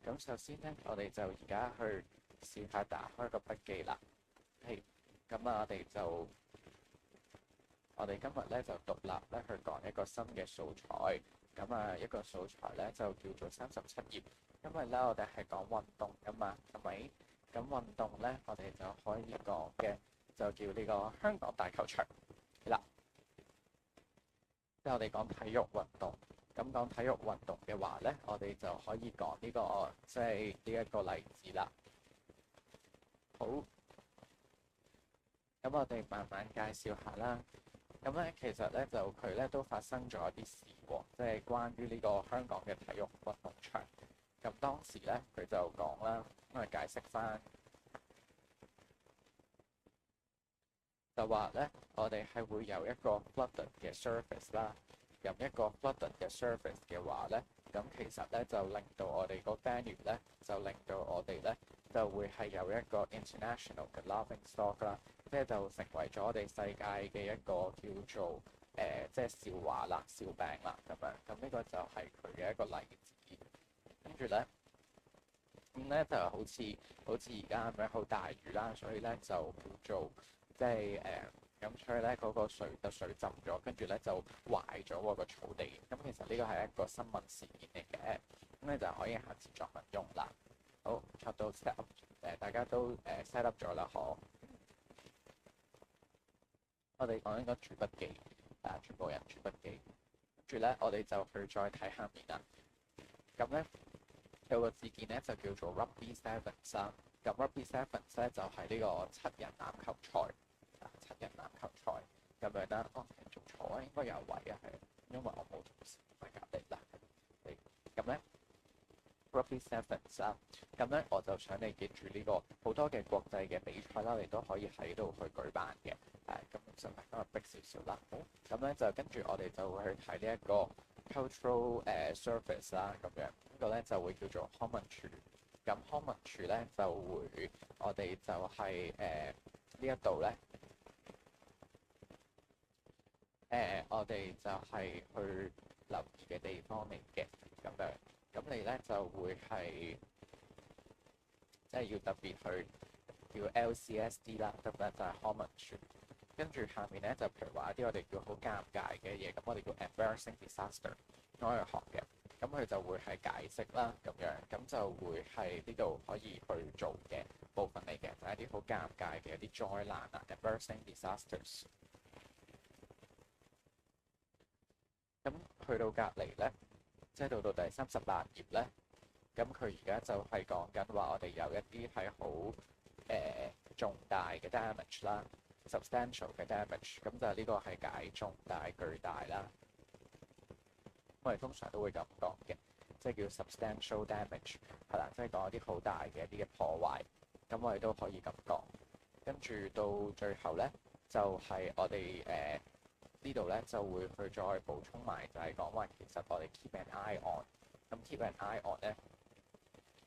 咁首先咧，我哋就而家去試下打開個筆記啦。係，咁啊，我哋今日咧就獨立咧去講一個新嘅素材。咁啊，一個素材咧就叫做37頁，因為咧我哋係講運動㗎嘛，係咪？咁運動咧，我哋就可以講嘅就叫呢個香港大球場。係啦，即係我哋講體育運動。咁講體育運動嘅話咧，我哋就可以講呢個即係呢一個例子啦。好，咁我哋慢慢介紹下啦。咁咧，其實咧就佢咧都發生咗一啲事喎，即係關於呢個香港嘅體育運動場。咁當時咧佢就講啦，咁啊解釋翻，就話咧我哋係會有一個 flooded 嘅 surface 啦。咁一個 flooded 嘅 surface 嘅話咧，咁其實咧就令到我哋個 venue 咧，就令到我哋咧就會係有一個 international 嘅 laughing stock 啦。即係就成為咗我哋世界嘅一個叫做即係笑話啦、笑柄啦咁樣。咁呢個就係佢嘅一個例子。跟住咧，咁咧就好似而家咁樣好大雨啦，所以咧就叫做即係咁所以咧嗰個水浸咗，跟住咧就壞咗喎個草地。咁其實呢個係一個新聞事件嚟嘅，咁咧就可以下次作文用啦。好，出到 set up 大家都set up 咗啦，可。我哋講應該住筆記，全部人住筆記。跟住咧，我哋就去再睇下面啦。咁咧有個事件咧就叫做 Rugby Sevens 啦。咁 Rugby Sevens 咧就係呢個七人欖球賽，七人欖球賽咁樣啦。哦，做錯啊，應該有位啊，係因為我冇同事喺隔離啦。咁咧 Rugby Sevens 啦，咁咧我就想你記住呢個好多嘅國際嘅比賽啦，你都可以喺度去舉辦嘅。咁就係今日逼少少啦。好，咁咧就跟住我哋就會去睇呢一個 cultural service 啦。咁樣呢個咧就會叫做康文署。咁康文署咧就會我哋就係呢一度咧我哋就係去留意嘅地方嚟嘅。咁樣咁你咧就會係即係要特別去叫 LCSD 啦。咁咧就係康文署。跟住下面咧就譬如話一啲我哋叫好尷尬嘅嘢，咁我哋叫 embarrassing disaster，我去學嘅。咁佢就會係解釋啦，咁樣咁就會係呢度可以去做嘅部分嚟嘅，就係一啲好尷尬嘅一啲災難啊 embarrassing disasters。咁去到隔離咧，即係到第38頁咧，咁佢而家就係講緊話我哋有一啲係好重大嘅 damage 啦。substantial 嘅 damage，咁就呢個係解重大巨大啦。我哋通常都會咁講嘅，即係叫 substantial damage，係啦，即係講一啲好大嘅一啲嘅破壞。咁我哋都可以咁講。跟住到最後咧，就係我哋呢度咧就會去再補充埋，就係講話其實我哋 keep an eye on。咁 keep an eye on 咧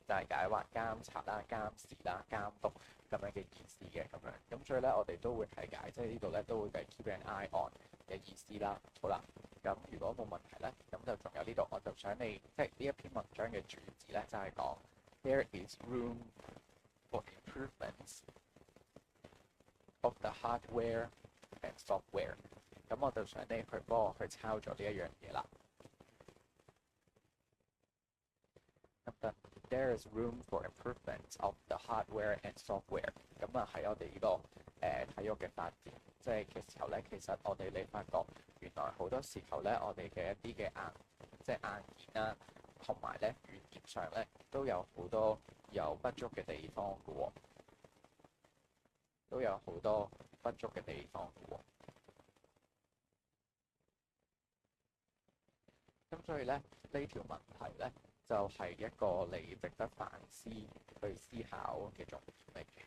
就係解話監察啦、監視啦、監督咁樣嘅意思嘅咁樣。咁所以咧，我哋都會係解，即係呢度咧都會係 keep an eye on 嘅意思啦。好啦，咁如果冇問題咧，咁就仲有呢度，我就想你即係呢一篇文章嘅主旨咧，就係講 There is room for improvements of the hardware and software。咁我就想你去幫我去抄咗呢一樣嘢啦。There is room for improvements of the hardware and software。咁啊喺我哋呢個體育嘅發展，即係嘅時候咧，其實我哋你發覺原來好多時候咧，我哋嘅一啲嘅即係硬件啦，同埋咧軟件上咧都有好多有不足嘅地方嘅喎，都有好多不足嘅地方嘅喎。咁所以咧呢條問題咧，就係一個你值得反思去思考嘅重點嚟嘅。